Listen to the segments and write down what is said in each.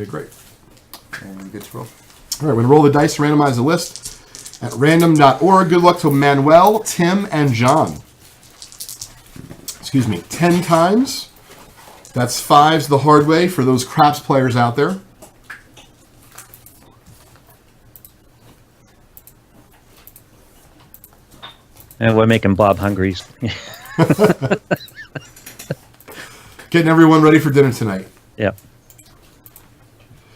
Okay, great. And good to roll. All right, we're going to roll the dice to randomize the list at random.org. Good luck to Manuel, Tim, and John. Excuse me, 10 times. That's 5s the hard way for those craps players out there. And we're making Bob hungry. Getting everyone ready for dinner tonight. Yeah.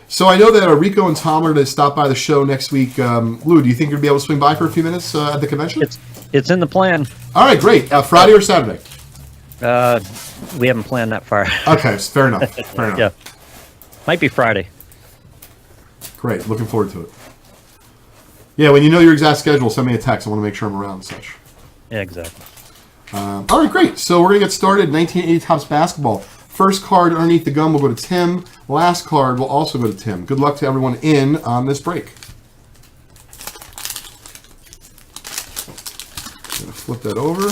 So I know that Rico and Tom are going to stop by the show next week. Lou, do you think you'll be able to swing by for a few minutes at the convention? It's in the plan. All right, great. Friday or Saturday? We haven't planned that far. Okay, fair enough. Fair enough. Yeah. Might be Friday. Great. Looking forward to it. Yeah, when you know your exact schedule, send me a text. I want to make sure I'm around and such. Yeah, exactly. All right, great. So we're going to get started. 1980 Topps basketball. First card underneath the gun will go to Tim. Last card will also go to Tim. Good luck to everyone in on this break. I'm going to flip that over.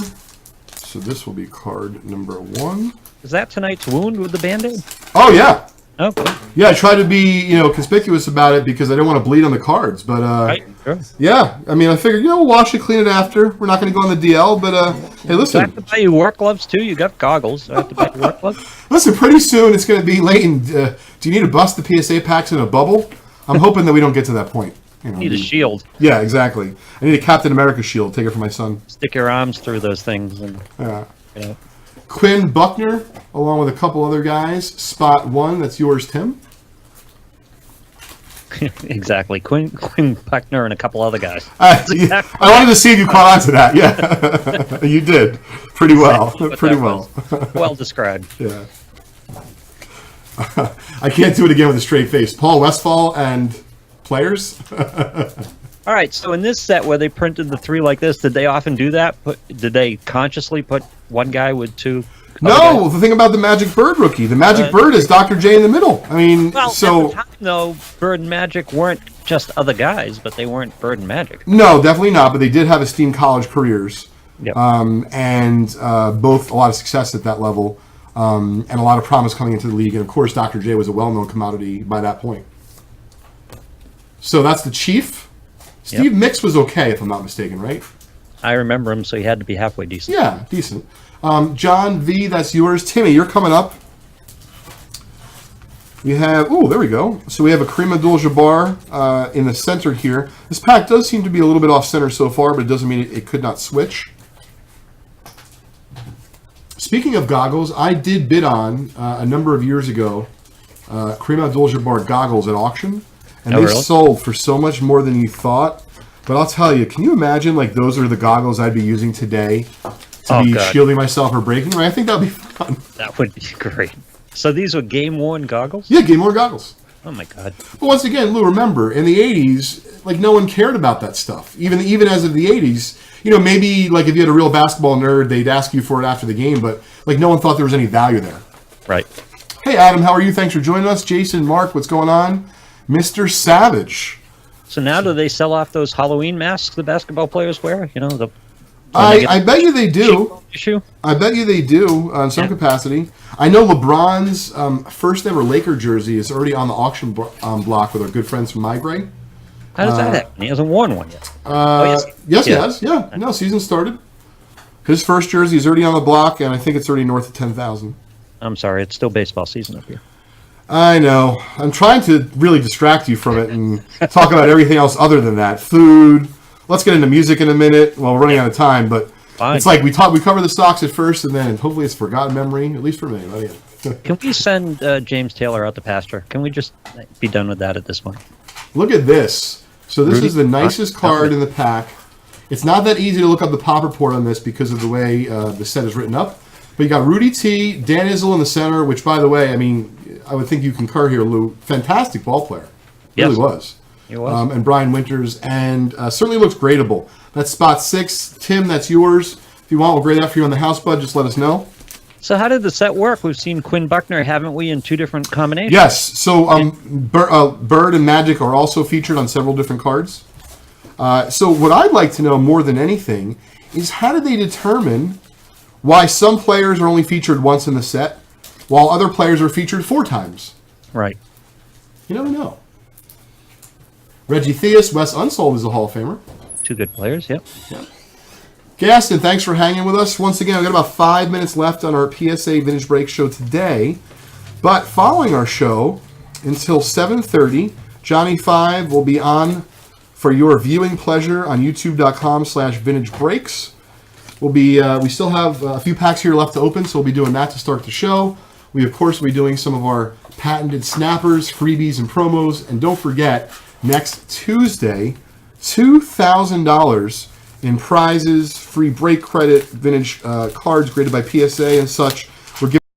So this will be card number 1. Is that tonight's wound with the Band-Aid? Oh, yeah. Oh, good. Yeah, I try to be, conspicuous about it because I don't want to bleed on the cards. But, Right, sure. yeah, I mean, I figured, we'll wash it, clean it after. We're not going to go on the DL, but, hey, Do I listen. have to buy you work gloves, too? You got goggles. Do I have to buy you work gloves? Listen, pretty soon it's going to be late. And do you need to bust the PSA packs in a bubble? I'm hoping that we don't get to that point. Need a shield. Yeah, exactly. I need a Captain America shield. Take it for my son. Stick your arms through those things. And Yeah. Quinn Buckner, along with a couple other guys. Spot 1. That's yours, Tim. Exactly. Quinn Buckner and a couple other guys. I wanted to see if you caught on to that. Yeah, you did pretty well. Pretty well. Well described. Yeah. I can't do it again with a straight face. Paul Westphal and players. All right. So in this set where they printed the 3 like this, did they often do that? Did they consciously put one guy with 2? No, the thing about the Magic Bird rookie, the Magic Bird is Dr. J in the middle. I mean, Well, so at the time, though, Bird and Magic weren't just other guys, but they weren't Bird and Magic. no, definitely not. But they did have esteemed college careers, Yep. and both a lot of success at that level, and a lot of promise coming into the league. And of course, Dr. J was a well-known commodity by that point. So that's the Chief. Steve Mix was okay, if I'm not mistaken, right? I remember him, so he had to be halfway decent. Yeah, decent. John V, that's yours. Timmy, you're coming up. We have, there we go. So we have a Kareem Abdul-Jabbar in the center here. This pack does seem to be a little bit off-center so far, but it doesn't mean it could not switch. Speaking of goggles, I did bid on, a number of years ago, Kareem Abdul-Jabbar goggles at auction, and they really? sold for so much more than you thought. But I'll tell you, can you imagine, those are the goggles I'd be using today to be God. shielding myself or breaking? I think that would be fun. That would be great. So these were game-worn goggles? Yeah, Game More goggles. Oh, my God. But once again, Lou, remember, in the 80s, no one cared about that stuff. Even as of the 80s, maybe, if you had a real basketball nerd, they'd ask you for it after the game, but, no one thought there was any value there. Right. Hey, Adam, how are you? Thanks for joining us. Jason, Mark, what's going on? Mr. Savage. So now do they sell off those Halloween masks the basketball players wear? I bet you they do. Issue? I bet you they do in some capacity. I know LeBron's first ever Laker jersey is already on the auction block with our good friends from MyGray. How does that happen? He hasn't worn one yet. Yes, he has. Yeah, no, season started. His first jersey is already on the block, and I think it's already north of 10,000. I'm sorry, it's still baseball season up here. I know. I'm trying to really distract you from it and talk about everything else other than that. Food. Let's get into music in a minute. Well, we're running out of time, but Fine. It's like we cover the stocks at first, and then hopefully it's forgotten memory, at least for me. Can we send James Taylor out to pasture? Can we just be done with that at this point? Look at this. So this Rudy? is the nicest card in the pack. It's not that easy to look up the pop report on this because of the way the set is written up. But you got Rudy T, Dan Issel in the center, which, by the way, I mean, I would think you concur here, Lou. Fantastic ball player. Yes. Really was. He was. And Brian Winters, and certainly looks gradable. That's spot 6. Tim, that's yours. If you want, we'll grade that for you on the house, bud. Just let us know. So how did the set work? We've seen Quinn Buckner, haven't we, in 2 different combinations? Yes. So Bird and Magic are also featured on several different cards. So what I'd like to know more than anything is how did they determine why some players are only featured once in the set while other players are featured 4 times? Right. You never know. Reggie Theus, Wes Unsold is a Hall of Famer. Two good players, yep. Yeah. Gaston, thanks for hanging with us. Once again, we've got about 5 minutes left on our PSA Vintage Break show today. But following our show until 7:30, Johnny 5 will be on for your viewing pleasure on youtube.com/vintage breaks. We still have a few packs here left to open, so we'll be doing that to start the show. We, of course, will be doing some of our patented snappers, freebies, and promos. And don't forget, next Tuesday, $2,000 in prizes, free break credit, vintage cards graded by PSA and such